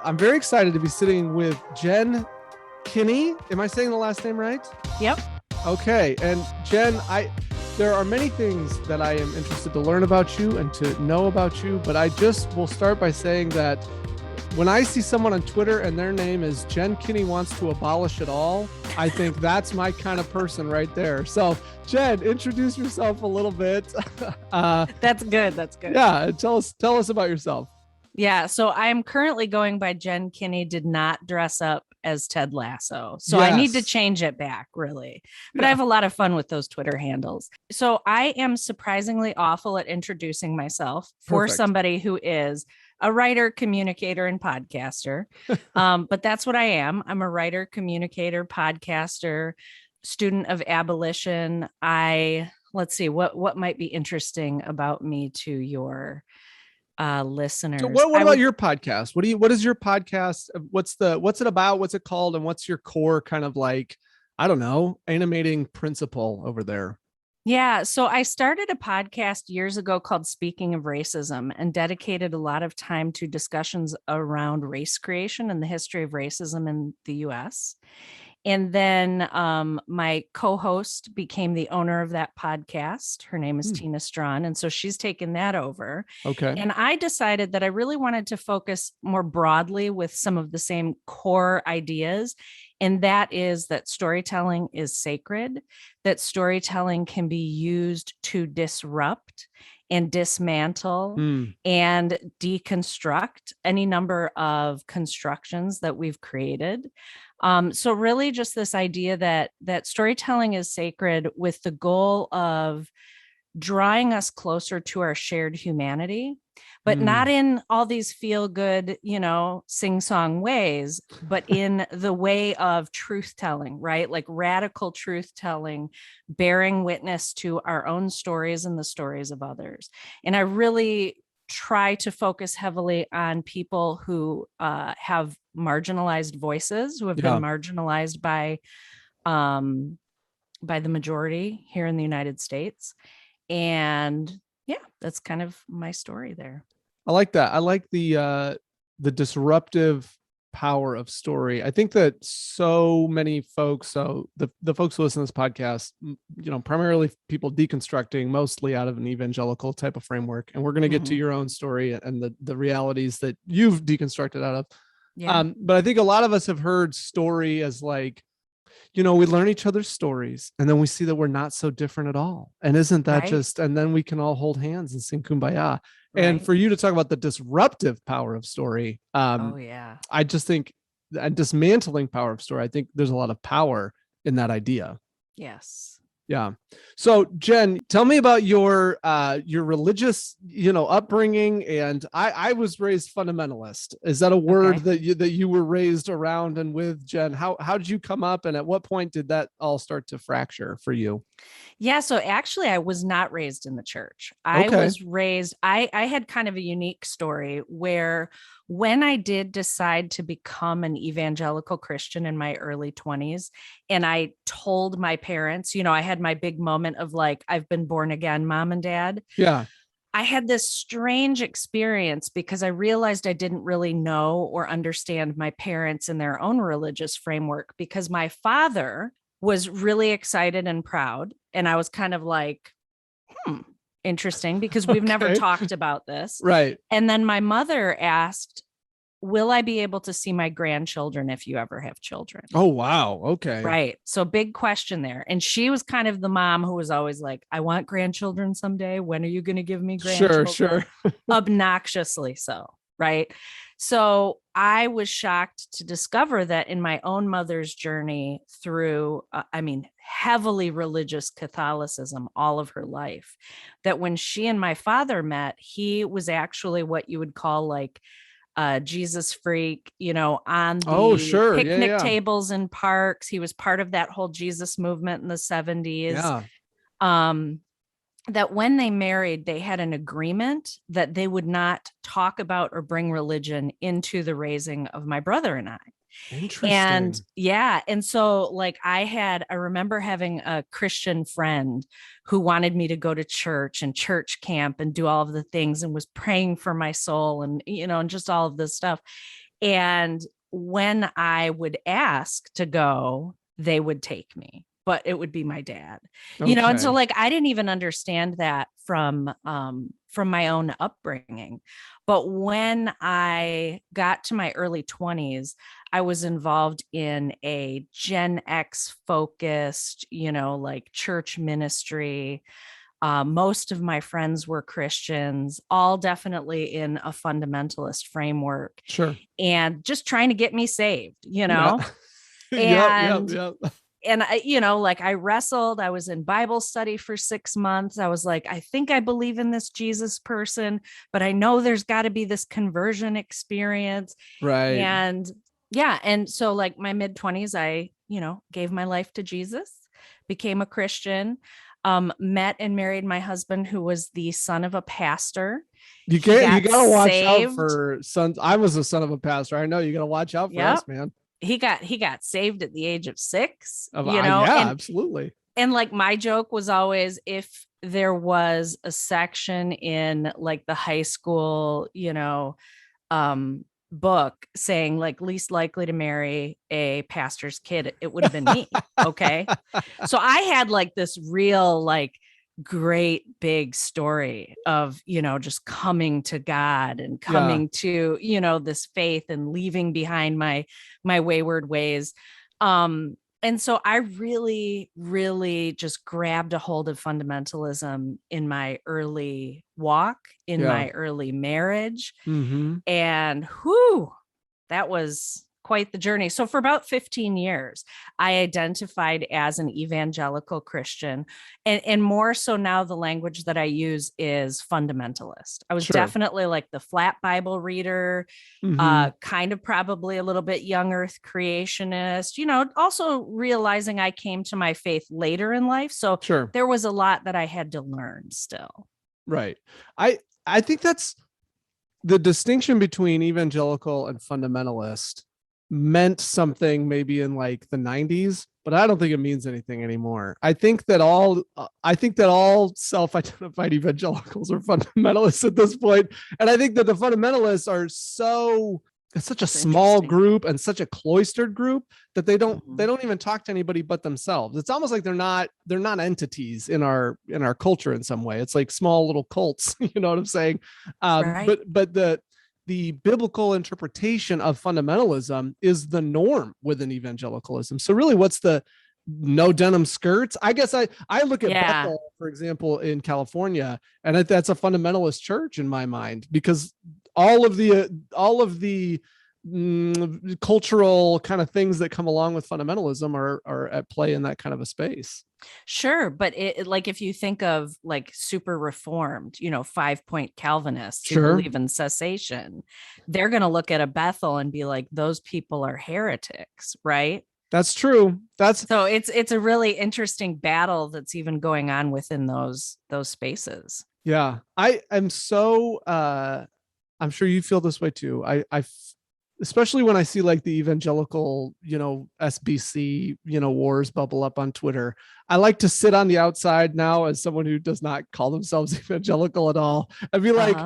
I'm very excited to be sitting with Jen Kinney. Am I saying the last name right? Yep. Okay. And Jen, there are many things that I am interested to learn about you and to know about you, but I just will start by saying that when I see someone on Twitter and their name is Jen Kinney wants to abolish it all, I think that's my kind of person right there. So Jen, introduce yourself a little bit. That's good. That's good. Yeah. Tell us about yourself. Yeah. So I am currently going by Jen Kinney did not dress up as Ted Lasso. So Yes. I need to change it back, really. But I have a lot of fun with those Twitter handles. So I am surprisingly awful at introducing myself for Perfect. somebody who is a writer, communicator, and podcaster. But that's what I am. I'm a writer, communicator, podcaster, student of abolition. Let's see, what might be interesting about me to your listeners. So what about your podcast? What is your podcast? What's it about? What's it called? And what's your core kind of like, I don't know, animating principle over there? Yeah. So I started a podcast years ago called Speaking of Racism and dedicated a lot of time to discussions around race creation and the history of racism in the US. And then my co-host became the owner of that podcast. Her name is Tina Strawn. And so she's taken that over. Okay. And I decided that I really wanted to focus more broadly with some of the same core ideas. And that is that storytelling is sacred, that storytelling can be used to disrupt and dismantle and deconstruct any number of constructions that we've created. So really just this idea that storytelling is sacred with the goal of drawing us closer to our shared humanity, but not in all these feel good, sing-song ways, but in the way of truth telling, right? Like radical truth telling, bearing witness to our own stories and the stories of others. And I really try to focus heavily on people who have marginalized voices, who have been marginalized by the majority here in the United States. And yeah, that's kind of my story there. I like that. I like the disruptive power of story. I think that so many folks, so the folks who listen to this podcast, primarily people deconstructing mostly out of an evangelical type of framework. And we're going to get to your own story and the realities that you've deconstructed out of. Yeah. But I think a lot of us have heard story as like, we learn each other's stories and then we see that we're not so different at all. And isn't that just, and then we can all hold hands and sing Kumbaya. And for you to talk about the disruptive power of story, I just think and dismantling power of story, I think there's a lot of power in that idea. Yes. Yeah. So Jen, tell me about your religious, upbringing. And I was raised fundamentalist. Is that a word that you were raised around and with, Jen? How did you come up, and at what point did that all start to fracture for you? Yeah. So actually I was not raised in the church. I was raised, I had kind of a unique story where when I did decide to become an evangelical Christian in my early 20s, and I told my parents, I had my big moment of like, I've been born again, mom and dad. Yeah. I had this strange experience because I realized I didn't really know or understand my parents in their own religious framework, because my father was really excited and proud. And I was kind of like, interesting, because we've never talked about this. Right. And then my mother asked, will I be able to see my grandchildren if you ever have children? Oh, wow. Okay. Right. So big question there. And she was kind of the mom who was always like, I want grandchildren someday. When are you going to give me grandchildren? Sure. Obnoxiously so. Right. So I was shocked to discover that in my own mother's journey through, heavily religious Catholicism all of her life, that when she and my father met, he was actually what you would call like Jesus freak, on the picnic tables in parks. He was part of that whole Jesus movement in the 70s. Yeah. That when they married, they had an agreement that they would not talk about or bring religion into the raising of my brother and I. Interesting. And and so like I remember having a Christian friend who wanted me to go to church and church camp and do all of the things and was praying for my soul and, and just all of this stuff. And when I would ask to go, they would take me, but it would be my dad, and so Okay. like I didn't even understand that from my own upbringing. But when I got to my early 20s, I was involved in a Gen X focused, like church ministry. Most of my friends were Christians, all definitely in a fundamentalist framework, Sure. and just trying to get me saved, Yeah. Yep. Yep. and Yep. I, like I wrestled. I was in Bible study for 6 months. I was like, I think I believe in this Jesus person, but I know there's got to be this conversion experience. Right. And yeah. And so, like, my mid 20s, I, gave my life to Jesus, became a Christian, met and married my husband, who was the son of a pastor. You He can't. You got gotta watch out saved. for sons. I was a son of a pastor. I know you gotta watch out for us, Yep. man. He got saved at the age of 6, Yeah, absolutely. and like my joke was always, if there was a section in like the high school, um book saying like least likely to marry a pastor's kid, it would have been me. Okay. So I had like this real like great big story of, just coming to God and Yeah. coming to, this faith and leaving behind my wayward ways. And so I really, really just grabbed a hold of fundamentalism in my early walk, in Yeah. my early marriage. Mm-hmm. And whew, that was quite the journey. So for about 15 years, I identified as an evangelical Christian. And more so now, the language that I use is fundamentalist. I was Sure. definitely like the flat Bible reader, Mm-hmm. kind of probably a little bit young earth creationist, also realizing I came to my faith later in life. So Sure. there was a lot that I had to learn still. Right. I think that's the distinction between evangelical and fundamentalist meant something maybe in like the 90s, but I don't think it means anything anymore. I think that all self-identified evangelicals are fundamentalists at this point. And I think that the fundamentalists are it's such a small group and such a cloistered group that they don't even talk to anybody but themselves. It's almost like they're not entities in our culture in some way. It's like small little cults, you know what I'm saying? Right. But the biblical interpretation of fundamentalism is the norm within evangelicalism. So really, what's the no denim skirts? I guess I look at Yeah. Bethel, for example, in California, and that's a fundamentalist church in my mind, because all of the cultural kind of things that come along with fundamentalism are at play in that kind of a space. Sure, but like if you think of like super reformed, 5-point Calvinists who Sure. believe in cessation, they're going to look at a Bethel and be like, those people are heretics, right? That's true. So it's a really interesting battle that's even going on within those spaces. Yeah. I am so I'm sure you feel this way too. Especially when I see like the evangelical, SBC, wars bubble up on Twitter. I like to sit on the outside now as someone who does not call themselves evangelical at all. I'd be like,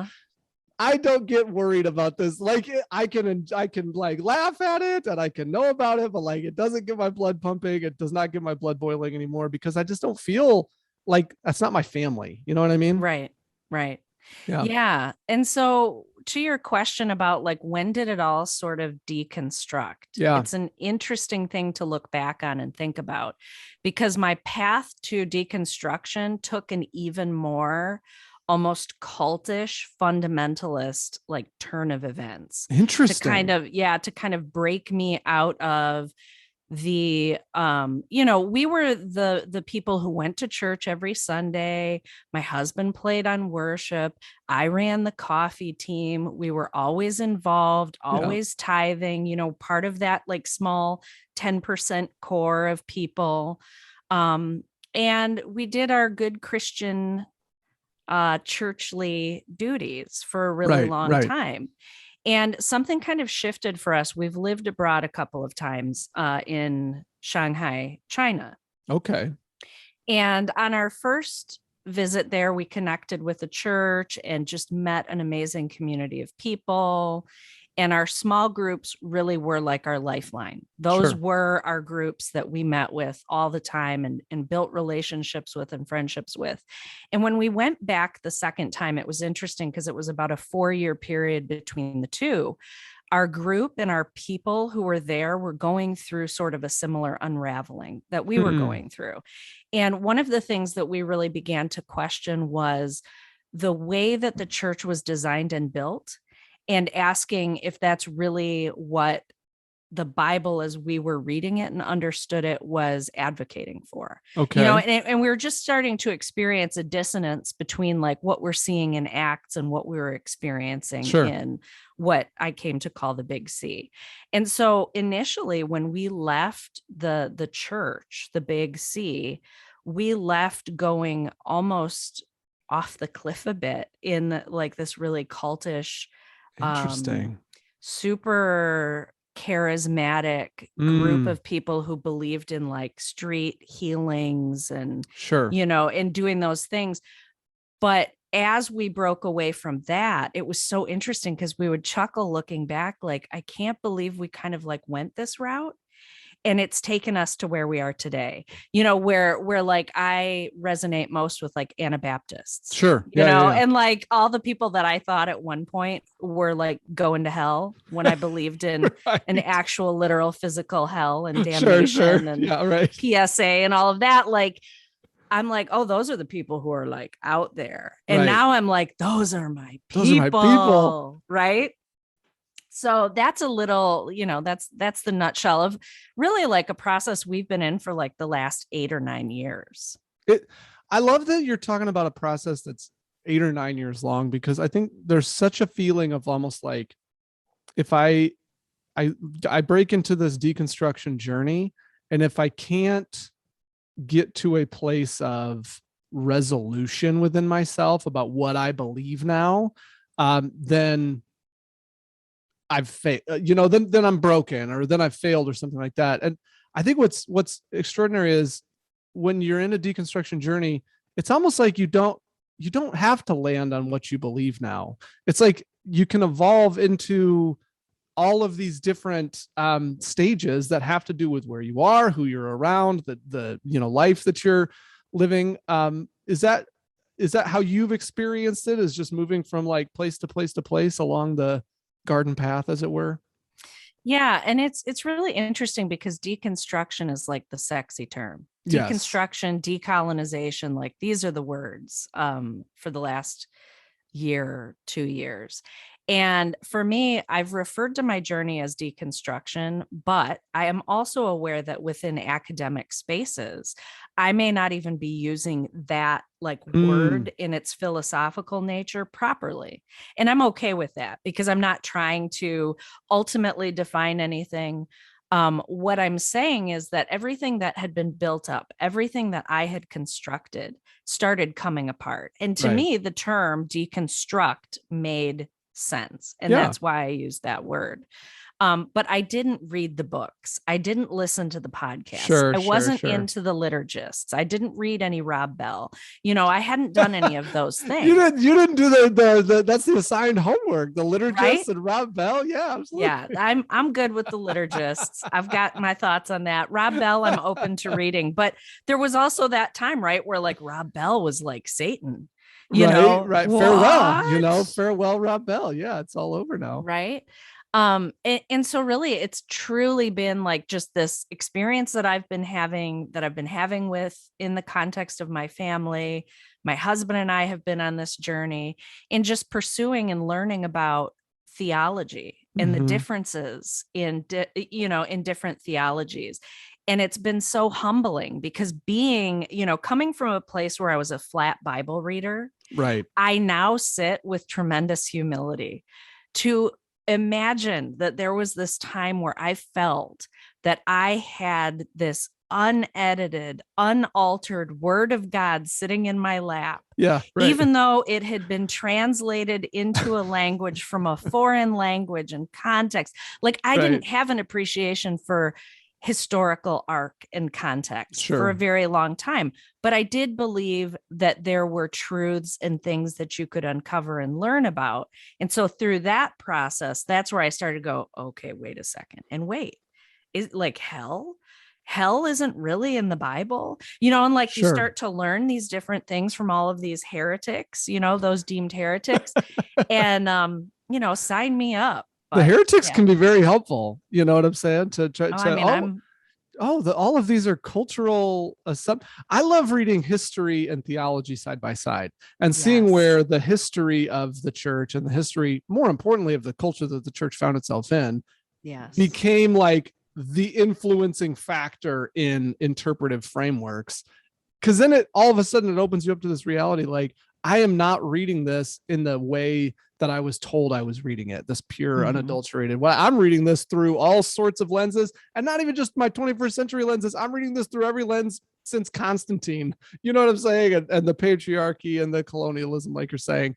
I don't get worried about this. Like I can like laugh at it and I can know about it, but like it doesn't get my blood pumping. It does not get my blood boiling anymore, because I just don't feel like that's not my family. You know what I mean? Right. Right. Yeah. Yeah. And so to your question about like, when did it all sort of deconstruct? Yeah. It's an interesting thing to look back on and think about, because my path to deconstruction took an even more almost cultish fundamentalist like turn of events to Interesting. kind of break me out of the we were the people who went to church every Sunday. My husband played on worship. I ran the coffee team. We were always involved, Yeah. always tithing, part of that like small 10% core of people. And we did our good Christian churchly duties for a really Right. long Right. time. And something kind of shifted for us. We've lived abroad a couple of times in Shanghai, China. Okay. And on our first visit there, we connected with the church and just met an amazing community of people. And our small groups really were like our lifeline. Those Sure. were our groups that we met with all the time and built relationships with and friendships with. And when we went back the second time, it was interesting because it was about a 4-year period between the two. Our group and our people who were there were going through sort of a similar unraveling that we were going through. And one of the things that we really began to question was the way that the church was designed and built, and asking if that's really what the Bible, as we were reading it and understood it, was advocating for. Okay. And we were just starting to experience a dissonance between like what we're seeing in Acts and what we were experiencing in what I came to call the Big C. And so initially, when we left the church, the Big C, we left going almost off the cliff a bit in like this really cultish, Interesting. super charismatic group of people who believed in like street healings and, and doing those things. But as we broke away from that, it was so interesting because we would chuckle looking back, like, I can't believe we kind of like went this route. And it's taken us to where we are today, where like I resonate most with like Anabaptists, and like all the people that I thought at one point were like going to hell when I believed in an actual literal physical hell and damnation and PSA and all of that. Like, I'm like, oh, those are the people who are like out there. And now I'm like, those are my people. Right. So that's a little, that's the nutshell of really like a process we've been in for like the last 8 or 9 years. I love that you're talking about a process that's 8 or 9 years long, because I think there's such a feeling of almost like if I break into this deconstruction journey, and if I can't get to a place of resolution within myself about what I believe now, then I've failed, then I'm broken, or then I've failed or something like that. And I think what's extraordinary is when you're in a deconstruction journey, it's almost like you don't have to land on what you believe now. It's like you can evolve into all of these different stages that have to do with where you are, who you're around, the life that you're living. Is that how you've experienced it? Is just moving from like place to place to place along the garden path, as it were? Yeah. And it's really interesting because deconstruction is like the sexy term. Deconstruction, decolonization, like these are the words for the last year, 2 years. And for me, I've referred to my journey as deconstruction, but I am also aware that within academic spaces, I may not even be using that like word in its philosophical nature properly. And I'm okay with that because I'm not trying to ultimately define anything. What I'm saying is that everything that had been built up, everything that I had constructed started coming apart. And to me, the term deconstruct made sense. And that's why I use that word. But I didn't read the books. I didn't listen to the podcast. I wasn't into the liturgists. I didn't read any Rob Bell. I hadn't done any of those things. You didn't do the that's the assigned homework, the liturgists and Rob Bell. Yeah, absolutely. Yeah, I'm good with the liturgists. I've got my thoughts on that. Rob Bell, I'm open to reading. But there was also that time, right, where like Rob Bell was like Satan. Right. Farewell, farewell, Rob Bell. Yeah, it's all over now. Right. And so really it's truly been like just this experience that I've been having with in the context of my family. My husband and I have been on this journey in just pursuing and learning about theology and the differences in different theologies. And it's been so humbling because coming from a place where I was a flat Bible reader, right, I now sit with tremendous humility to imagine that there was this time where I felt that I had this unedited, unaltered word of God sitting in my lap. Yeah. Right. Even though it had been translated into a language from a foreign language and context. Like I didn't have an appreciation for historical arc and context for a Sure. very long time. But I did believe that there were truths and things that you could uncover and learn about. And so through that process, that's where I started to go, okay, wait a second. And wait, is like hell isn't really in the Bible, and like you Sure. start to learn these different things from all of these heretics, those deemed heretics. And sign me up. The But heretics yeah. can be very helpful. You know what I'm saying? To try Oh, I to mean, I'm all of these are cultural I love reading history and theology side by side and seeing yes. where the history of the church and the history, more importantly, of the culture that the church found itself in Yes. became like the influencing factor in interpretive frameworks. Because then it all of a sudden it opens you up to this reality, like, I am not reading this in the way that I was told I was reading it, this pure, unadulterated. Well, I'm reading this through all sorts of lenses, and not even just my 21st century lenses. I'm reading this through every lens since Constantine. You know what I'm saying? And the patriarchy and the colonialism, like you're saying.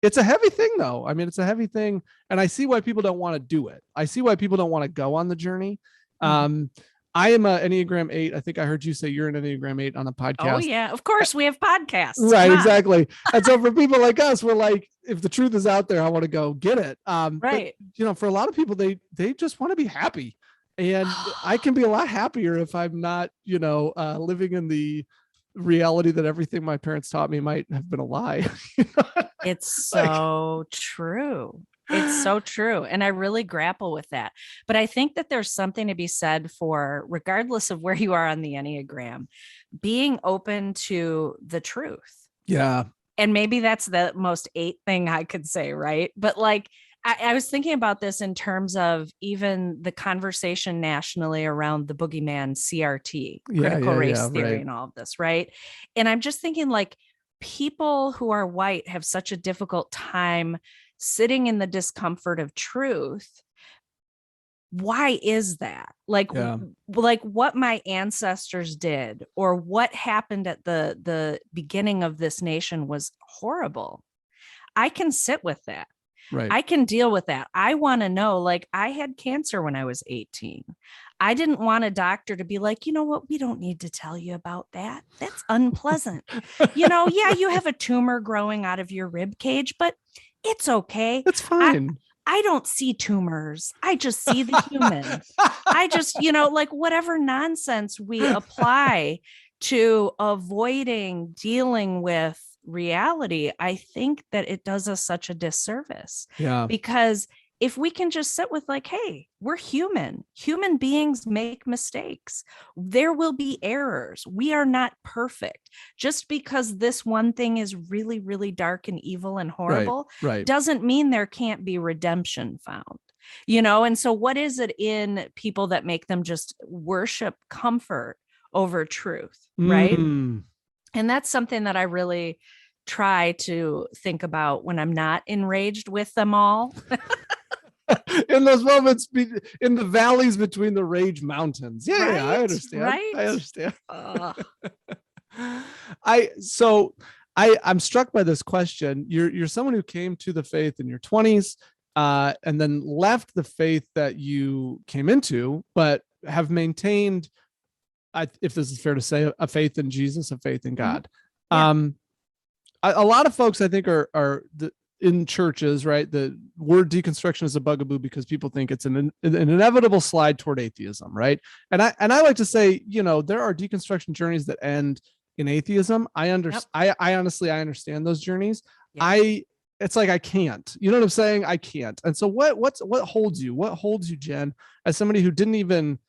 It's a heavy thing, though. I mean, it's a heavy thing, and I see why people don't want to do it. I see why people don't want to go on the journey. Um, I am an Enneagram 8. I think I heard you say you're an Enneagram 8 on a Oh podcast. yeah, of course we have podcasts. Right, Come on. exactly. And so for people like us, we're like, if the truth is out there, I want to go get it. But Right. for a lot of people, they just want to be happy. And I can be a lot happier if I'm not, living in the reality that everything my parents taught me might have been a lie. It's Like, so true. It's so true. And I really grapple with that. But I think that there's something to be said for, regardless of where you are on the Enneagram, being open to the truth. yeah. And maybe that's the most 8 thing I could say, right? But like, I was thinking about this in terms of even the conversation nationally around the boogeyman CRT, critical race theory, Right. and all of this, right? And I'm just thinking, like, people who are white have such a difficult time sitting in the discomfort of truth. Why is that? Like, Yeah. like what my ancestors did or what happened at the beginning of this nation was horrible. I can sit with that. Right. I can deal with that. I want to know, like, I had cancer when I was 18. I didn't want a doctor to be like, you know what? We don't need to tell you about that. That's unpleasant. Yeah, you have a tumor growing out of your rib cage, but it's okay. It's fine. I don't see tumors. I just see the human. I just, like whatever nonsense we apply to avoiding dealing with reality, I think that it does us such a disservice. Yeah. Because if we can just sit with like, hey, we're human beings make mistakes. There will be errors. We are not perfect. Just because this one thing is really, really dark and evil and horrible Right. doesn't mean there can't be redemption found. And so what is it in people that make them just worship comfort over truth, right? Mm. And that's something that I really try to think about when I'm not enraged with them all. In those moments, in the valleys between the rage mountains. Yeah, right? I understand. Right? I understand. I'm struck by this question. You're someone who came to the faith in your 20s, and then left the faith that you came into, but have maintained, if this is fair to say, a faith in Jesus, a faith in God. Mm-hmm. Yeah. A lot of folks, I think, are in churches, right? The word deconstruction is a bugaboo because people think it's an inevitable slide toward atheism, right? And I like to say, there are deconstruction journeys that end in atheism. I honestly understand those journeys. Yep. It's like I can't. You know what I'm saying? I can't. And so what holds you? What holds you, Jen, as somebody who didn't even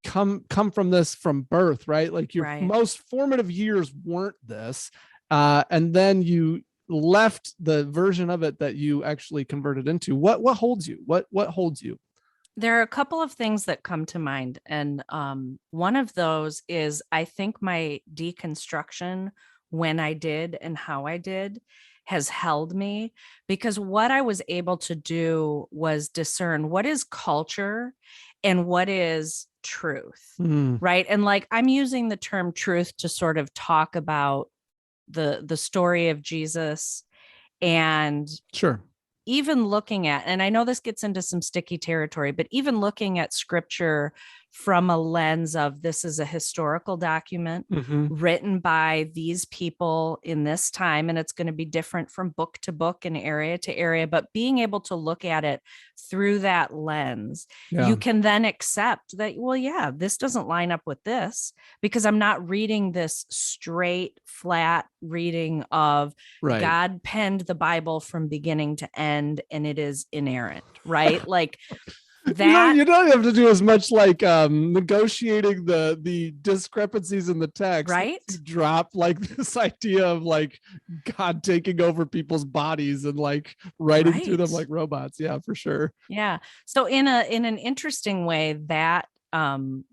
come from this from birth, right? Like your most formative years weren't this, and then you left the version of it that you actually converted into. What holds you? What holds you? There are a couple of things that come to mind, and one of those is I think my deconstruction, when I did and how I did, has held me, because what I was able to do was discern what is culture and what is truth, right? And like, I'm using the term truth to sort of talk about the story of Jesus and sure, even looking at, and I know this gets into some sticky territory, but even looking at scripture from a lens of this is a historical document written by these people in this time, and it's going to be different from book to book and area to area, but being able to look at it through that lens, you can then accept that, well, yeah, this doesn't line up with this, because I'm not reading this straight, flat reading of God penned the Bible from beginning to end and it is inerrant, right? Like that. You don't have to do as much like negotiating the discrepancies in the text, right? You drop like this idea of like God taking over people's bodies and like writing through them like robots. Yeah, for sure. Yeah. So in an interesting way, that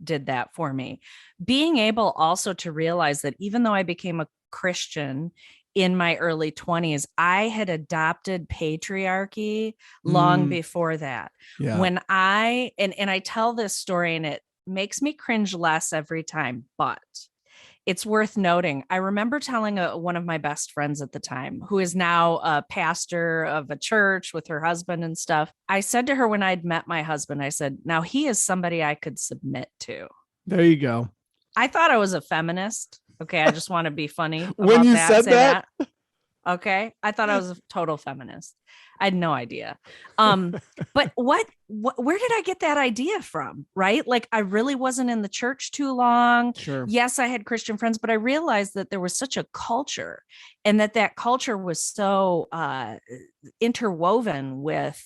did that for me. Being able also to realize that even though I became a Christian in my early 20s, I had adopted patriarchy long before that. Yeah. When I tell this story and it makes me cringe less every time, but it's worth noting. I remember telling one of my best friends at the time, who is now a pastor of a church with her husband and stuff. I said to her when I'd met my husband, I said, now he is somebody I could submit to. There you go. I thought I was a feminist. Okay, I just want to be funny when you said that. Okay, I thought I was a total feminist. I had no idea. But what where did I get that idea from? Right? Like, I really wasn't in the church too long. Sure. Yes, I had Christian friends, but I realized that there was such a culture, and that culture was so interwoven with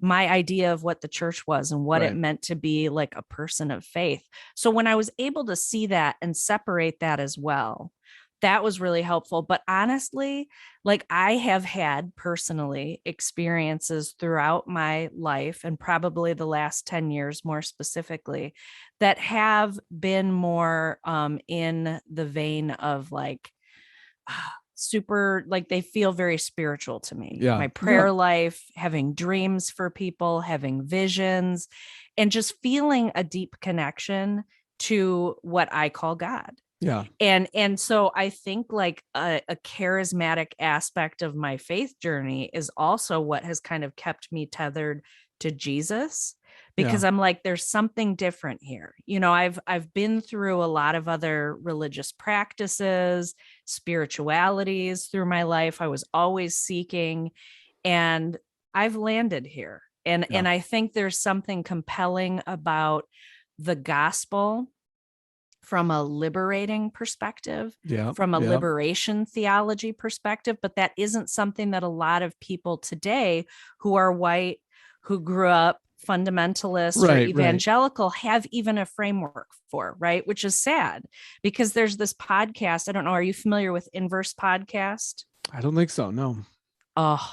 my idea of what the church was and what it meant to be like a person of faith. So when I was able to see that and separate that as well, that was really helpful. But honestly, like, I have had personally experiences throughout my life, and probably the last 10 years more specifically, that have been more in the vein of like super, like, they feel very spiritual to me. Yeah. My prayer life, having dreams for people, having visions, and just feeling a deep connection to what I call God. Yeah. And so I think like a charismatic aspect of my faith journey is also what has kind of kept me tethered to Jesus, because I'm like, there's something different here. You know, I've been through a lot of other religious practices, spiritualities through my life. I was always seeking, and I've landed here. And I think there's something compelling about the gospel from a liberating perspective, from a liberation theology perspective, but that isn't something that a lot of people today who are white, who grew up fundamentalist or evangelical have even a framework for, right? Which is sad, because there's this podcast. I don't know. Are you familiar with Inverse Podcast? I don't think so. No. Oh,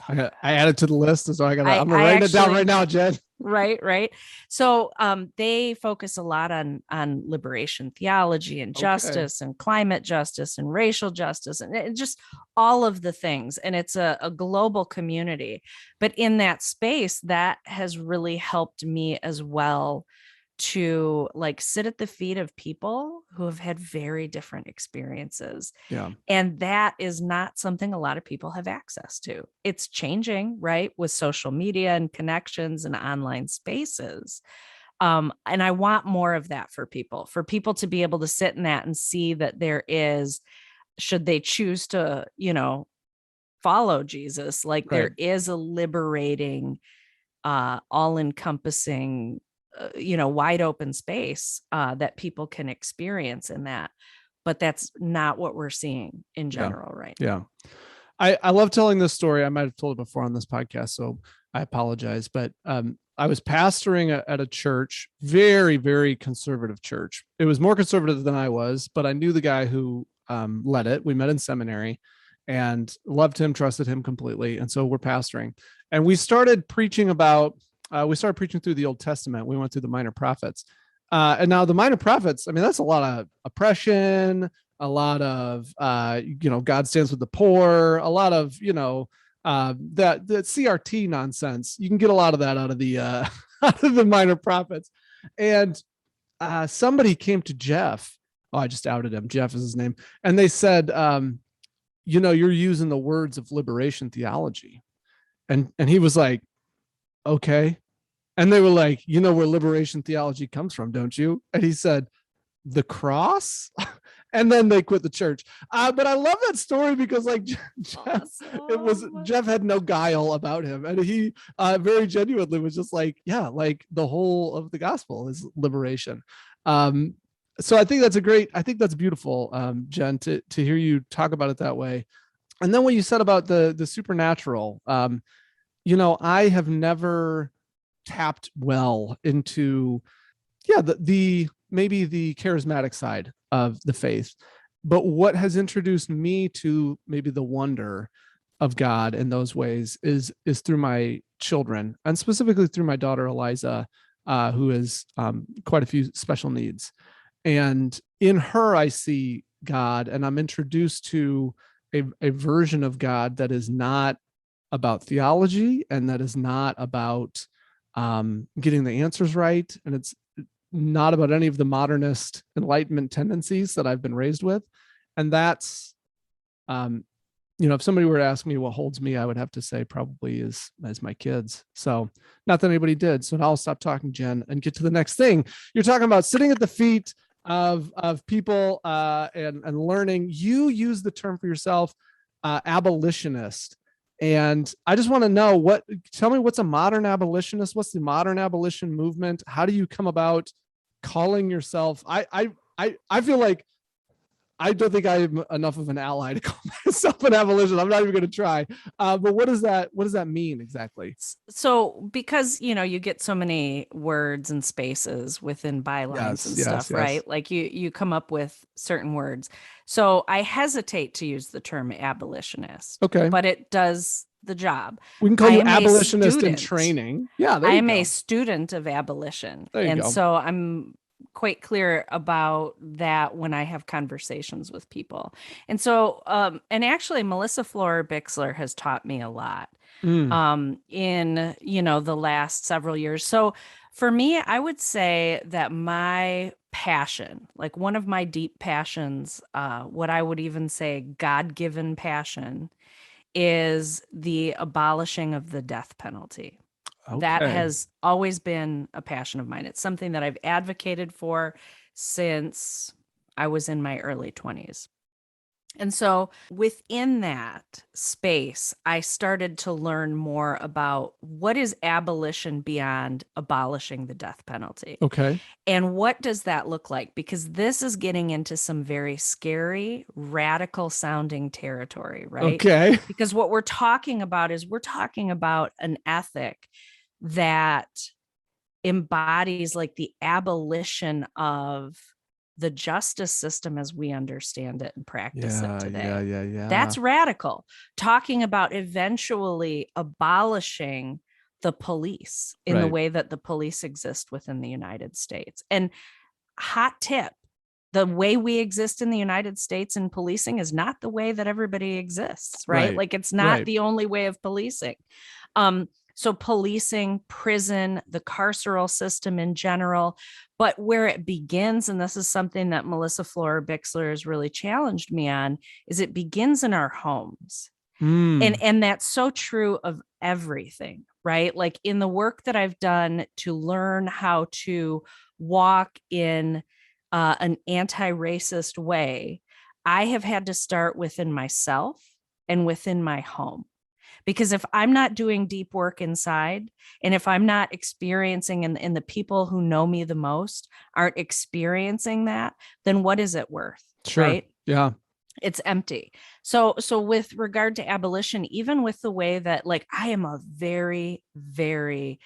I added to the list, so I'm writing it down right now, Jen. Right. So they focus a lot on liberation theology and justice and climate justice and racial justice and just all of the things. And it's a global community. But in that space, that has really helped me as well to like sit at the feet of people who have had very different experiences. Yeah. And that is not something a lot of people have access to. It's changing, right? With social media and connections and online spaces. And I want more of that for people to be able to sit in that and see that there is, should they choose to, you know, follow Jesus, like there is a liberating, all-encompassing, wide open space that people can experience in that. But that's not what we're seeing in general right now. I love telling this story. I might have told it before on this podcast, so I apologize. But I was pastoring at a church, very, very conservative church. It was more conservative than I was, but I knew the guy who led it. We met in seminary and loved him, trusted him completely. And so we're pastoring. And we started preaching through the Old Testament. We went through the minor prophets. And now the minor prophets, I mean, that's a lot of oppression, a lot of, God stands with the poor, a lot of, that CRT nonsense. You can get a lot of that out of the, out of the minor prophets. And somebody came to Jeff. Oh, I just outed him. Jeff is his name. And they said, you're using the words of liberation theology. And he was like, okay. And they were like, you know where liberation theology comes from, don't you? And he said, the cross. And then they quit the church. But I love that story because like Jeff, Jeff had no guile about him. And he very genuinely was just like, yeah, like the whole of the gospel is liberation. So I think that's beautiful, Jen, to hear you talk about it that way. And then what you said about the supernatural, I have never tapped well into, the maybe the charismatic side of the faith. But what has introduced me to maybe the wonder of God in those ways is through my children, and specifically through my daughter, Eliza, who has quite a few special needs. And in her, I see God, and I'm introduced to a version of God that is not about theology, and that is not about getting the answers right. And it's not about any of the modernist Enlightenment tendencies that I've been raised with. And that's, if somebody were to ask me what holds me, I would have to say probably is my kids. So not that anybody did. So now I'll stop talking, Jen, and get to the next thing. You're talking about sitting at the feet of people and learning. You use the term for yourself, abolitionist. And I just want to know tell me what's a modern abolitionist? What's the modern abolition movement? How do you come about calling yourself? I feel like I don't think I'm enough of an ally to call myself an abolitionist. I'm not even going to try. But what does that mean exactly? So because, you get so many words and spaces within bylines and stuff, right? Like you come up with certain words. So I hesitate to use the term abolitionist. Okay. But it does the job. We can call you abolitionist in training. Yeah. I am a student of abolition. And so I'm quite clear about that when I have conversations with people. And so, and actually Melissa Florer-Bixler has taught me a lot in, the last several years. So for me, I would say that my passion, like one of my deep passions, what I would even say God-given passion, is the abolishing of the death penalty. Okay. That has always been a passion of mine. It's something that I've advocated for since I was in my early 20s. And so within that space, I started to learn more about what is abolition beyond abolishing the death penalty. Okay. And what does that look like? Because this is getting into some very scary, radical sounding territory, right? Okay. Because what we're talking about is an ethic that embodies like the abolition of the justice system as we understand it and practice it today. Yeah. That's radical. Talking about eventually abolishing the police in the way that the police exist within the United States. And hot tip, the way we exist in the United States in policing is not the way that everybody exists, right? Like it's not the only way of policing. So policing, prison, the carceral system in general, but where it begins, and this is something that Melissa Florer-Bixler has really challenged me on, is it begins in our homes. And that's so true of everything, right? Like in the work that I've done to learn how to walk in an anti-racist way, I have had to start within myself and within my home. Because if I'm not doing deep work inside, and if I'm not experiencing and the people who know me the most aren't experiencing that, then what is it worth? Sure. Right? Yeah. It's empty. So with regard to abolition, even with the way that like I am a very, very,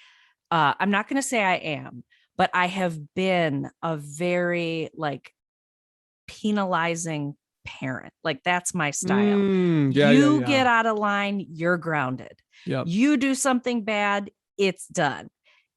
I'm not going to say I am, but I have been a very like penalizing parent. Like that's my style. You get out of line, you're grounded. Yep. You do something bad, it's done.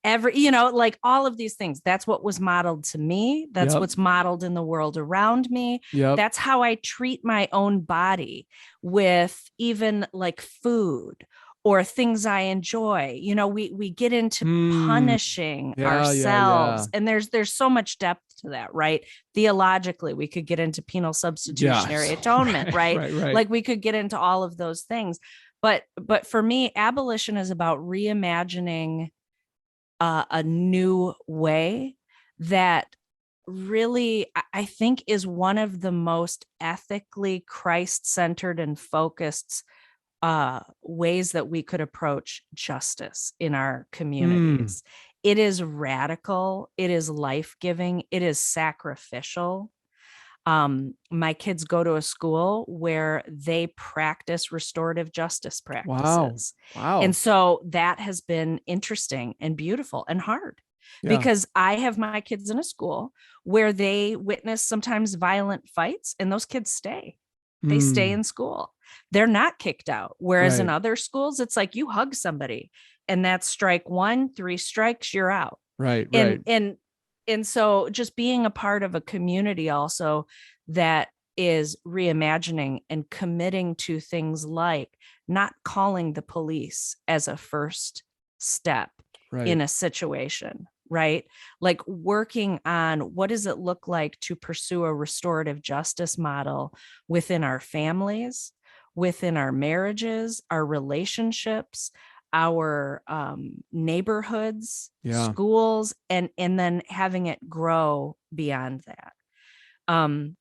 Like all of these things. That's what was modeled to me. That's what's modeled in the world around me. That's how I treat my own body with even like food or things I enjoy. We get into punishing ourselves. And there's so much depth to that, right? Theologically, we could get into penal substitutionary atonement, right? Like we could get into all of those things. But for me, abolition is about reimagining a new way that really, I think, is one of the most ethically Christ-centered and focused ways that we could approach justice in our Mm, communities. It is radical, it is life-giving, it is sacrificial. My kids go to a school where they practice restorative justice wow. practices. And Wow. so that has been interesting and beautiful and hard, Yeah. because I have my kids in a school where they witness sometimes violent fights, and those kids stay. They stay Mm, in school. They're not kicked out. Whereas in right. other schools, it's like you hug somebody and that's strike one, 3 strikes, you're out. Right. and Right. and and so just being a part of a community also that is reimagining and committing to things like not calling the police as a first step Right. in a situation, right? Like working on what does it look like to pursue a restorative justice model within our families, within our marriages, our relationships, our neighborhoods, Yeah. schools, and then having it grow beyond that. Um,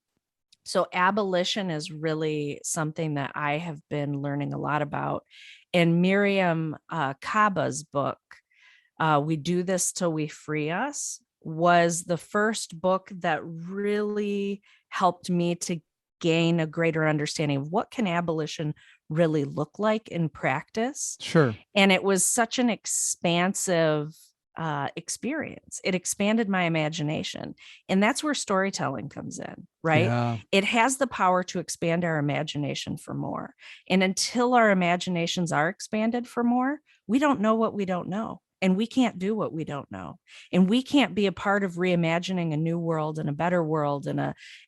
so abolition is really something that I have been learning a lot about. And Miriam Kaba's book, We Do This Till We Free Us, was the first book that really helped me to gain a greater understanding of what can abolition really look like in practice. Sure. And it was such an expansive experience. It expanded my imagination. And that's where storytelling comes in, right? Yeah. It has the power to expand our imagination for more. And until our imaginations are expanded for more, we don't know what we don't know. And we can't do what we don't know. And we can't be a part of reimagining a new world and a better world and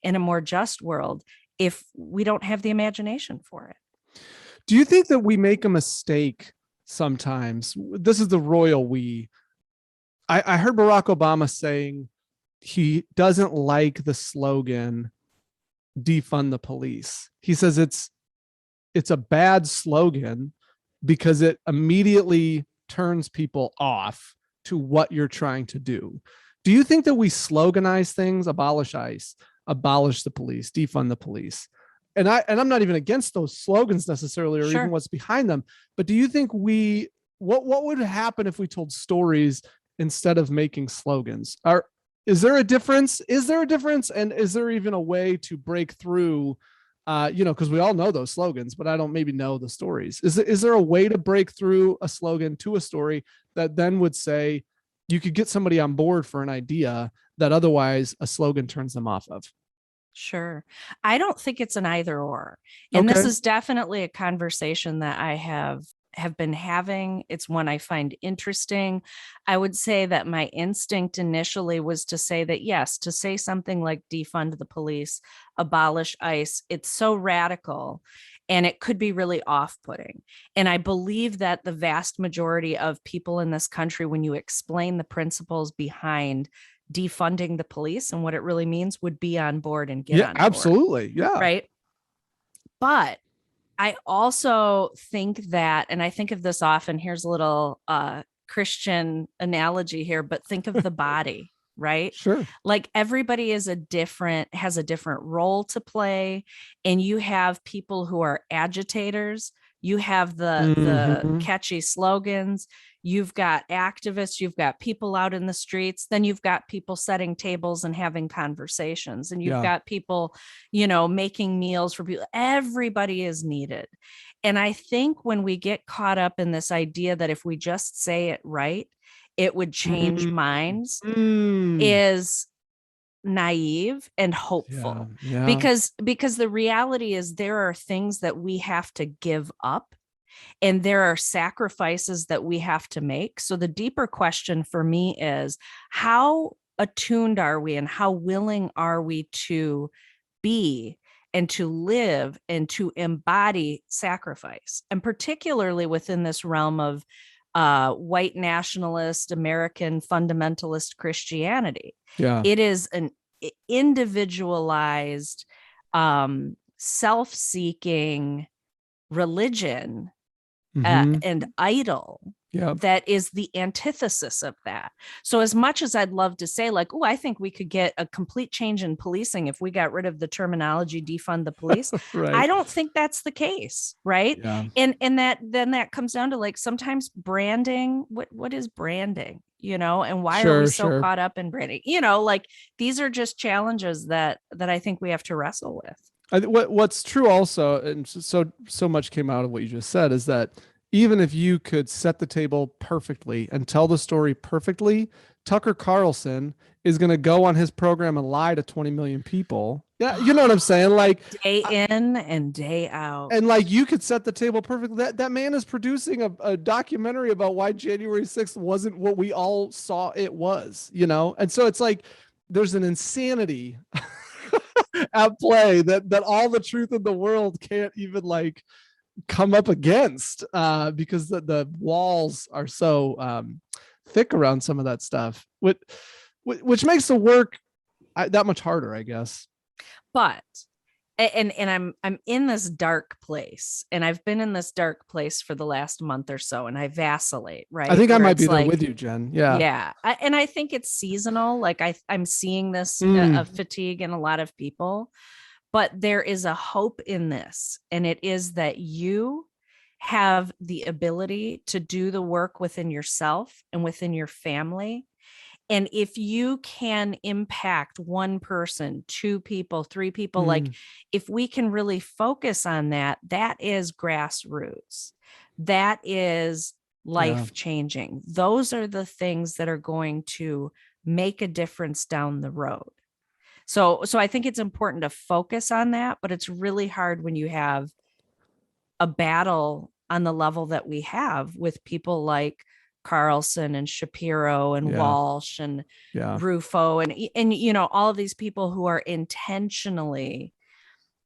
a more just world if we don't have the imagination for it. Do you think that we make a mistake sometimes? This is the royal we. I heard Barack Obama saying he doesn't like the slogan defund the police. He says it's a bad slogan because it immediately turns people off to what you're trying to do. Do you think that we sloganize things, abolish ICE, abolish the police, defund the police? And I'm not even against those slogans necessarily, or even Sure. what's behind them, but do you think what would happen if we told stories instead of making slogans? Is there a difference? Is there a difference? And is there even a way to break through? Because we all know those slogans, but I don't maybe know the stories. Is there a way to break through a slogan to a story that then would say you could get somebody on board for an idea that otherwise a slogan turns them off of? Sure. I don't think it's an either or. And this Okay. is definitely a conversation that I have been having. It's one I find interesting. I would say that my instinct initially was to say that yes, to say something like defund the police, abolish ICE, it's so radical and it could be really off-putting. And I believe that the vast majority of people in this country, when you explain the principles behind defunding the police and what it really means, would be on board and get Yeah, on board, absolutely. Yeah. right? But I also think that, and I think of this often, here's a little Christian analogy here, but think of the body, right? Sure. Like everybody has a different role to play. And you have people who are agitators. You have the Mm-hmm. catchy slogans. You've got activists, you've got people out in the streets, then you've got people setting tables and having conversations, and you've Yeah. got people, making meals for people. Everybody is needed. And I think when we get caught up in this idea that if we just say it right, it would change Mm, minds mm. is naive and Yeah. hopeful, Yeah. because the reality is there are things that we have to give up and there are sacrifices that we have to make. So the deeper question for me is how attuned are we and how willing are we to be and to live and to embody sacrifice, and particularly within this realm of white nationalist American fundamentalist Christianity. Yeah. It is an individualized self-seeking religion Mhm. and idle Yeah. that is the antithesis of that. So as much as I'd love to say like, oh, I think we could get a complete change in policing if we got rid of the terminology defund the police, Right. I don't think that's the case, right? Yeah. And that then that comes down to like sometimes branding, what is branding, and why are we so Sure. caught up in branding? Like these are just challenges that I think we have to wrestle with. What's true also, and so much came out of what you just said, is that even if you could set the table perfectly and tell the story perfectly, Tucker Carlson is going to go on his program and lie to 20 million people. Yeah, you know what I'm saying? Like day in and day out. and like you could set the table perfectly. That man is producing a documentary about why January 6th wasn't what we all saw it was, And so it's like there's an insanity at play that all the truth in the world can't even like come up against because the walls are so thick around some of that stuff, which makes the work that much harder, I guess. But and I'm in this dark place, and I've been in this dark place for the last month or so, and I vacillate, right? I think I Where might be it's there like, with you, Jen. Yeah. yeah, and I think it's seasonal. Like I'm seeing this fatigue in a lot of people, but there is a hope in this, and it is that you have the ability to do the work within yourself and within your family. And if you can impact one person, two people, three people, like if we can really focus on that, that is grassroots. That is life changing. Those are the things that are going to make a difference down the road. So I think it's important to focus on that, but it's really hard when you have a battle on the level that we have with people like Carlson and Shapiro and Walsh and Rufo and all of these people who are intentionally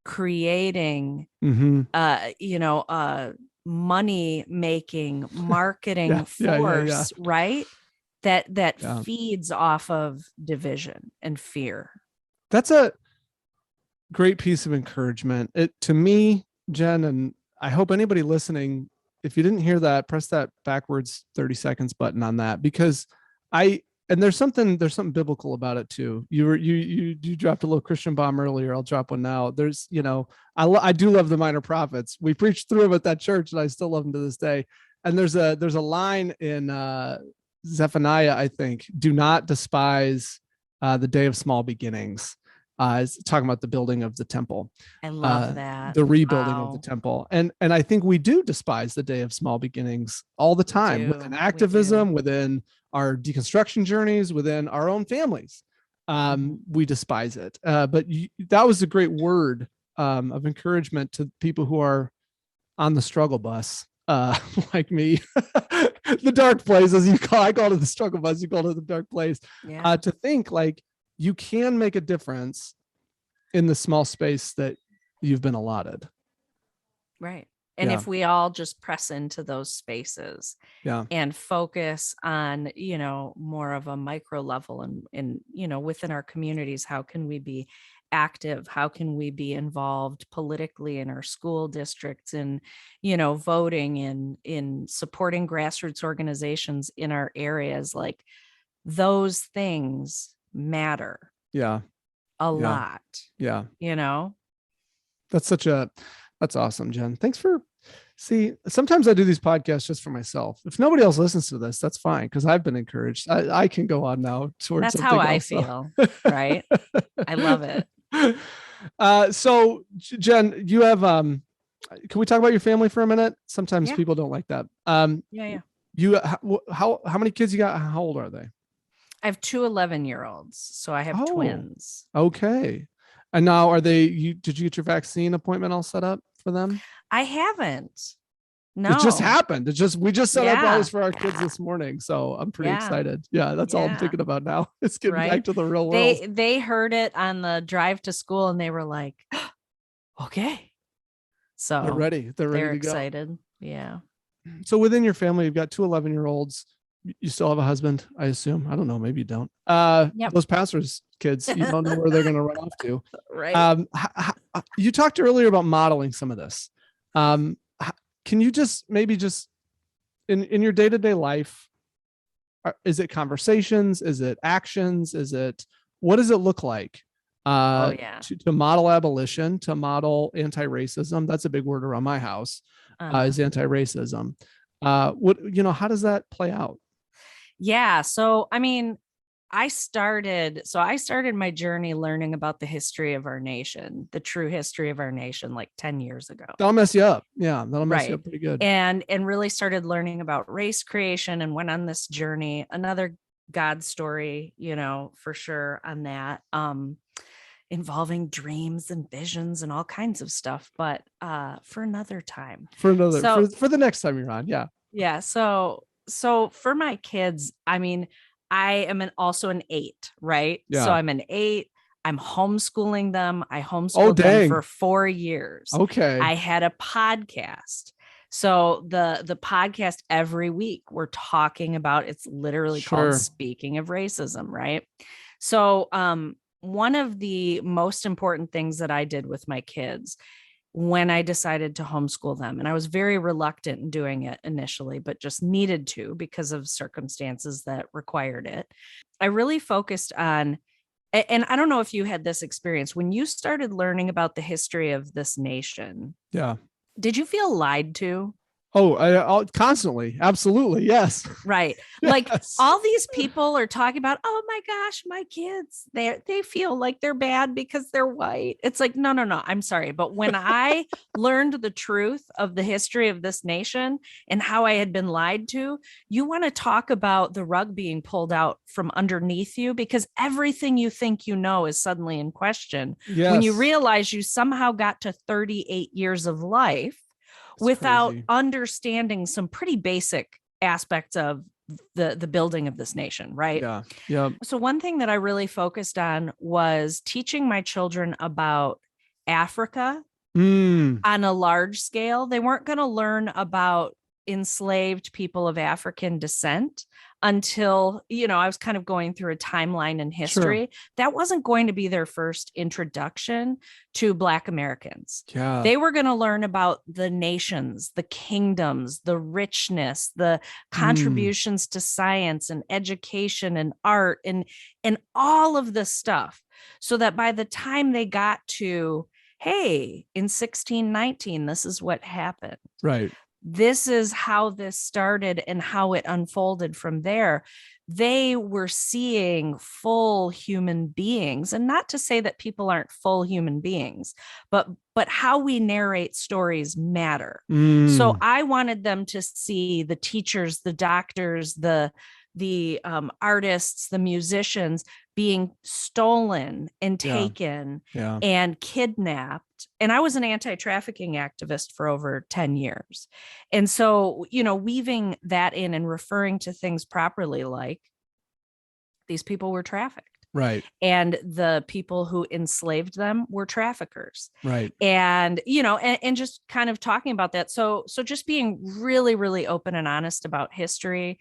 creating money making marketing force, right? That feeds off of division and fear. That's a great piece of encouragement. To me, Jen, and I hope anybody listening, if you didn't hear that, press that backwards 30 seconds button on that, because there's something biblical about it too. You dropped a little Christian bomb earlier. I'll drop one now. There's, I do love the Minor Prophets. We preached through them at that church and I still love them to this day. And there's a line in Zephaniah, I think, do not despise the day of small beginnings. It's talking about the building of the temple. I love that. The rebuilding of the temple. And I think we do despise the day of small beginnings all the time within activism, within our deconstruction journeys, within our own families. We despise it. But that was a great word of encouragement to people who are on the struggle bus, like me. The dark place, as I call it the struggle bus, you call it the dark place. To think like, you can make a difference in the small space that you've been allotted. Right. And if we all just press into those spaces and focus on, more of a micro level and, within our communities, how can we be active? How can we be involved politically in our school districts and, voting in supporting grassroots organizations in our areas? Like those things matter a lot. That's awesome, Jen. Thanks for sometimes I do these podcasts just for myself. If nobody else listens to this, that's fine, because I've been encouraged. I can go on now towards that's how I feel. Right. I love it. So Jen, you have can we talk about your family for a minute? Sometimes people don't like that. You how many kids you got? How old are they? I have two 11-year-olds, so I have twins. Okay. And now did you get your vaccine appointment all set up for them? I haven't. No. It just happened. We just set up ours for our kids this morning. So I'm pretty excited. Yeah. That's all I'm thinking about now. It's getting back to the real world. They heard it on the drive to school and they were like, okay. So they're ready. They're to go. Excited. Yeah. So within your family, you've got two 11-year-olds. You still have a husband, I assume. I don't know. Maybe you don't. Those pastors' kids, you don't know where they're going to run off to. Right. You talked earlier about modeling some of this. can you just maybe just in your day-to-day life, is it conversations? Is it actions? What does it look like Oh yeah. to model abolition, to model anti-racism? That's a big word around my house, Uh-huh. is anti-racism. How does that play out? Yeah. So, I mean, I started my journey learning about the history of our nation, the true history of our nation, like 10 years ago. That'll mess you up. Yeah, that'll mess you Right. up pretty good. And really started learning about race creation and went on this journey, another God story, for sure on that. Involving dreams and visions and all kinds of stuff, but for another time. So For the next time you're on. Yeah. yeah, so for my kids, I mean, I am also an 8, right? So Yeah. I'm an 8. I'm homeschooling them. I Oh, homeschooled them dang. for 4 years. Okay. I had a podcast. So the podcast every week we're talking about, it's literally called Sure. Speaking of Racism, right? So one of the most important things that I did with my kids when I decided to homeschool them, and I was very reluctant in doing it initially, but just needed to because of circumstances that required it. I really focused on, and I don't know if you had this experience when you started learning about the history of this nation. Yeah. Did you feel lied to? Oh, I'll constantly. Absolutely. Yes. Right. Like Yes. all these people are talking about, oh my gosh, my kids, they feel like they're bad because they're white. It's like, no, no, no, I'm sorry. But when I learned the truth of the history of this nation and how I had been lied to, you want to talk about the rug being pulled out from underneath you because everything you think you know is suddenly in question. When you Yes. realize you somehow got to 38 years of life It's without crazy. understanding some pretty basic aspects of the building of this nation, right? Yeah. Yeah. So one thing that I really focused on was teaching my children about Africa Mm, on a large scale. They weren't going to learn about enslaved people of African descent until, I was kind of going through a timeline in sure. history. That wasn't going to be their first introduction to Black Americans. Yeah. They were going to learn about the nations, the kingdoms, the richness, the Mm, contributions to science and education and art and all of this stuff. So that by the time they got to, hey, in 1619, this is what happened. right. This is how this started and how it unfolded from there. They were seeing full human beings, and not to say that people aren't full human beings, but how we narrate stories matter. So Mm, I wanted them to see the teachers, the doctors, the artists, the musicians being stolen and yeah. taken Yeah. and kidnapped. And I was an anti-trafficking activist for over 10 years. And so, weaving that in and referring to things properly, like these people were trafficked Right. and the people who enslaved them were traffickers, Right. and and just kind of talking about that. So just being really, really open and honest about history,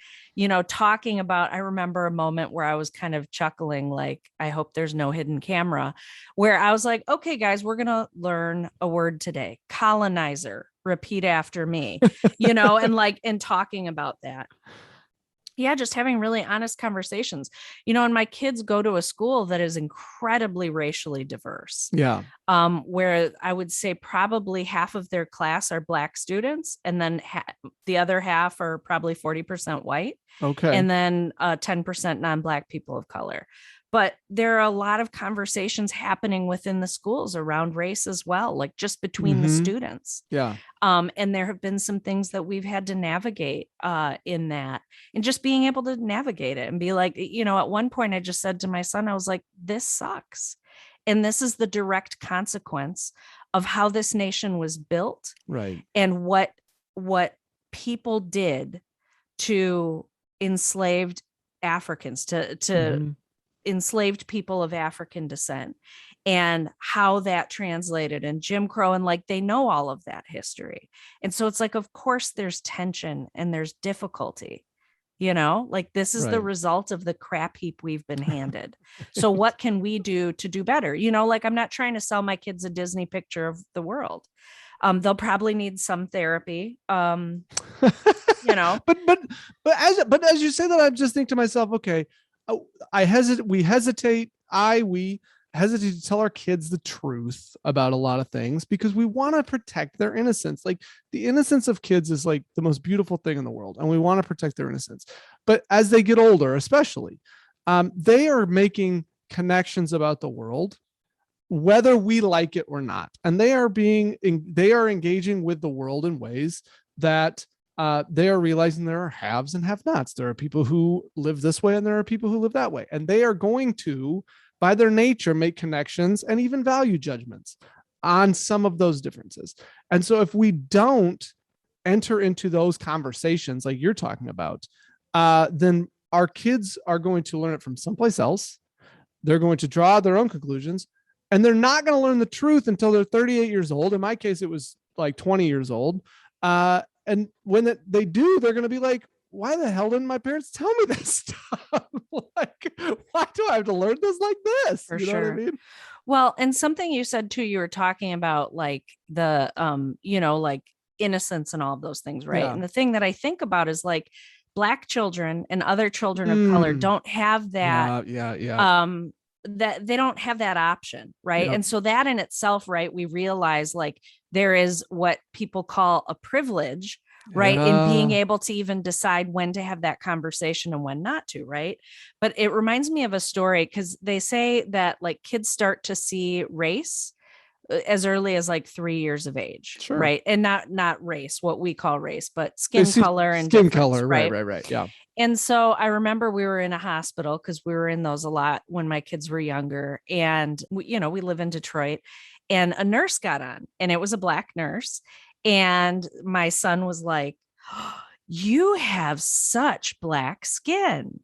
talking about, I remember a moment where I was kind of chuckling, like, I hope there's no hidden camera, where I was like, okay guys, we're gonna learn a word today: colonizer. Repeat after me. And talking about that. Yeah, just having really honest conversations. And my kids go to a school that is incredibly racially diverse, Yeah. where I would say probably half of their class are Black students, and then the other half are probably 40% white, Okay. and then 10% non-Black people of color. But there are a lot of conversations happening within the schools around race as well, like just between the Mm-hmm. students. Yeah. And there have been some things that we've had to navigate in that, and just being able to navigate it and be like, at one point I just said to my son, I was like, this sucks. And this is the direct consequence of how this nation was built Right. and what people did to enslaved Africans, to Mm-hmm. enslaved people of African descent, and how that translated, and Jim Crow, and like they know all of that history. And so it's like, of course there's tension and there's difficulty, like this is the Right. result of the crap heap we've been handed. So what can we do to do better? Like, I'm not trying to sell my kids a Disney picture of the world. They'll probably need some therapy. but as you say that, I'm just thinking to myself, okay, we hesitate to tell our kids the truth about a lot of things because we want to protect their innocence. Like the innocence of kids is like the most beautiful thing in the world, and we want to protect their innocence. But as they get older, especially, they are making connections about the world, whether we like it or not, and they are engaging with the world in ways that they are realizing there are haves and have-nots. There are people who live this way and there are people who live that way. And they are going to, by their nature, make connections and even value judgments on some of those differences. And so if we don't enter into those conversations like you're talking about, then our kids are going to learn it from someplace else. They're going to draw their own conclusions, and they're not going to learn the truth until they're 38 years old. In my case, it was like 20 years old. And when they do, they're going to be like, why the hell didn't my parents tell me this stuff? Like, why do I have to learn this like this? For you know sure. what I mean? Well, and something you said too, you were talking about like the, like innocence and all of those things. Right. Yeah. And the thing that I think about is like Black children and other children of color don't have that. That they don't have that option. Right. Yep. And so that in itself, right, we realize like there is what people call a privilege, right, in being able to even decide when to have that conversation and when not to. Right. But it reminds me of a story because they say that like kids start to see race as early as like 3 years of age. Sure. Right. And not race, what we call race, but skin color and skin color. Right. Yeah. And so I remember we were in a hospital because we were in those a lot when my kids were younger. And we live in Detroit, and a nurse got on, and it was a Black nurse. And my son was like, oh, you have such Black skin.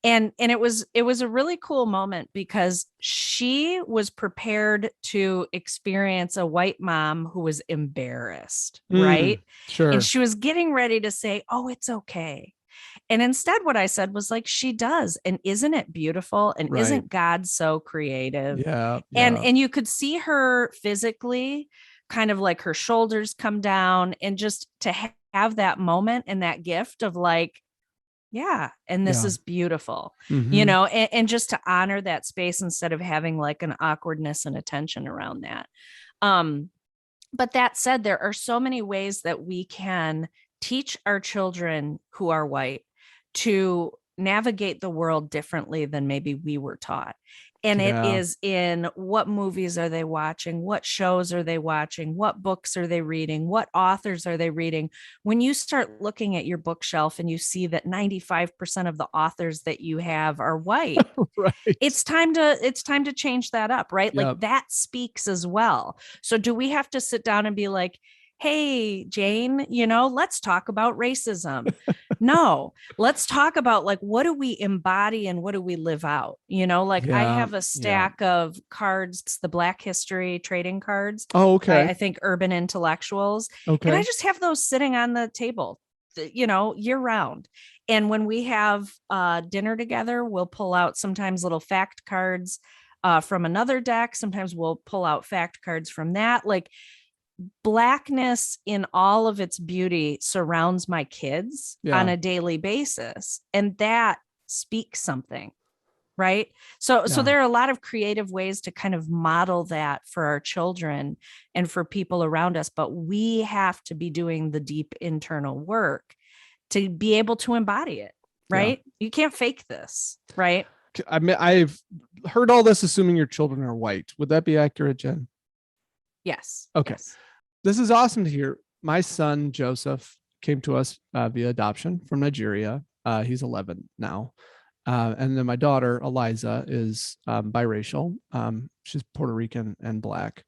And it was a really cool moment because she was prepared to experience a white mom who was embarrassed. Right. Sure. And she was getting ready to say, oh, it's okay. And instead, what I said was like, she does. And isn't it beautiful? And isn't God so creative? Yeah. And you could see her physically kind of like her shoulders come down, and just to have that moment and that gift of like, yeah, and this is beautiful, and just to honor that space instead of having like an awkwardness and a tension around that. But that said, there are so many ways that we can teach our children who are white to navigate the world differently than maybe we were taught. And it is in what movies are they watching? What shows are they watching? What books are they reading? What authors are they reading? When you start looking at your bookshelf and you see that 95% of the authors that you have are white, right. It's time to change that up, right? Like that speaks as well. So do we have to sit down and be like, hey, Jane, let's talk about racism. No, let's talk about like, what do we embody and what do we live out? I have a stack of cards, the Black History trading cards. Oh, okay. I think Urban Intellectuals. Okay. And I just have those sitting on the table, year round. And when we have dinner together, we'll pull out sometimes little fact cards from another deck. Sometimes we'll pull out fact cards from that. Like, Blackness in all of its beauty surrounds my kids on a daily basis. And that speaks something, right? So there are a lot of creative ways to kind of model that for our children and for people around us, but we have to be doing the deep internal work to be able to embody it, right? You can't fake this, right? I mean, I've heard all this assuming your children are white. Would that be accurate, Jen? Yes. Okay. Yes. This is awesome to hear. My son, Joseph, came to us via adoption from Nigeria. He's 11 now. And then my daughter, Eliza, is biracial. She's Puerto Rican and Black.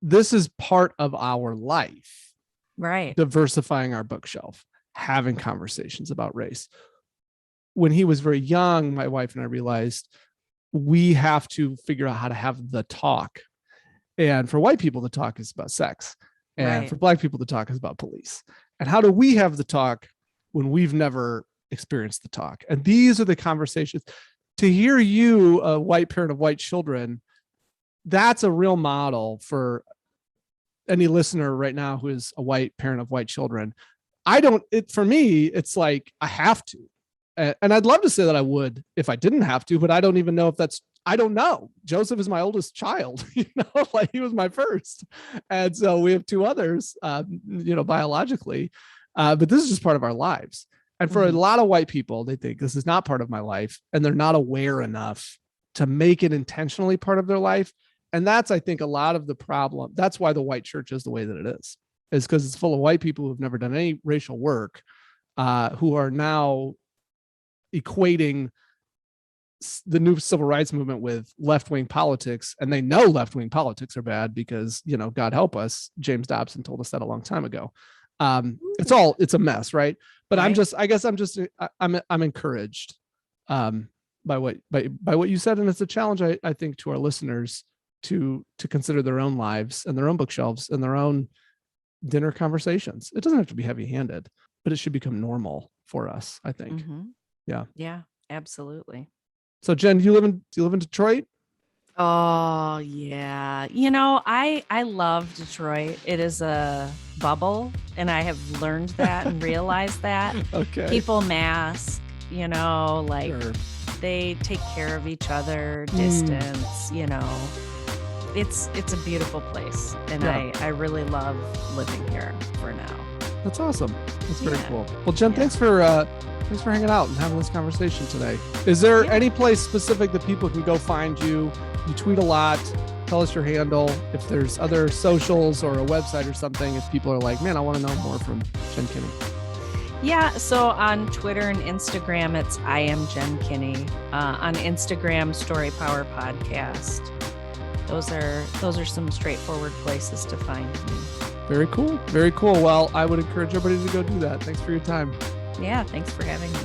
This is part of our life, right? Diversifying our bookshelf, having conversations about race. When he was very young, my wife and I realized we have to figure out how to have the talk. And for white people, the talk is about sex. And for Black people, the talk is about police. And how do we have the talk when we've never experienced the talk? And these are the conversations. To hear you, a white parent of white children, that's a real model for any listener right now who is a white parent of white children, for me, it's like I have to. And I'd love to say that I would if I didn't have to, but I don't even know if I don't know. Joseph is my oldest child, like he was my first. And so we have two others, biologically, but this is just part of our lives. And for a lot of white people, they think this is not part of my life, and they're not aware enough to make it intentionally part of their life. And that's, I think, a lot of the problem. That's why the white church is the way that it is because it's full of white people who've never done any racial work, who are now equating the new civil rights movement with left-wing politics. And they know left-wing politics are bad because, God help us, James Dobson told us that a long time ago. It's a mess, right? But right. I'm encouraged by what you said. And it's a challenge, I think, to our listeners to consider their own lives and their own bookshelves and their own dinner conversations. It doesn't have to be heavy-handed, but it should become normal for us, I think. Yeah, absolutely. So Jen, do you live in Detroit? Oh yeah. I love Detroit. It is a bubble, and I have learned that and realized that. Okay. People mask, sure. They take care of each other, distance, It's a beautiful place, and I really love living here for now. That's awesome. That's very cool. Well, Jen, thanks for hanging out and having this conversation today. Is there any place specific that people can go find you? You tweet a lot. Tell us your handle. If there's other socials or a website or something, if people are like, man, I want to know more from Jen Kinney. Yeah, so on Twitter and Instagram, it's I am Jen Kinney. On Instagram, Story Power Podcast. Those are some straightforward places to find me. Very cool. Very cool. Well, I would encourage everybody to go do that. Thanks for your time. Yeah, thanks for having me.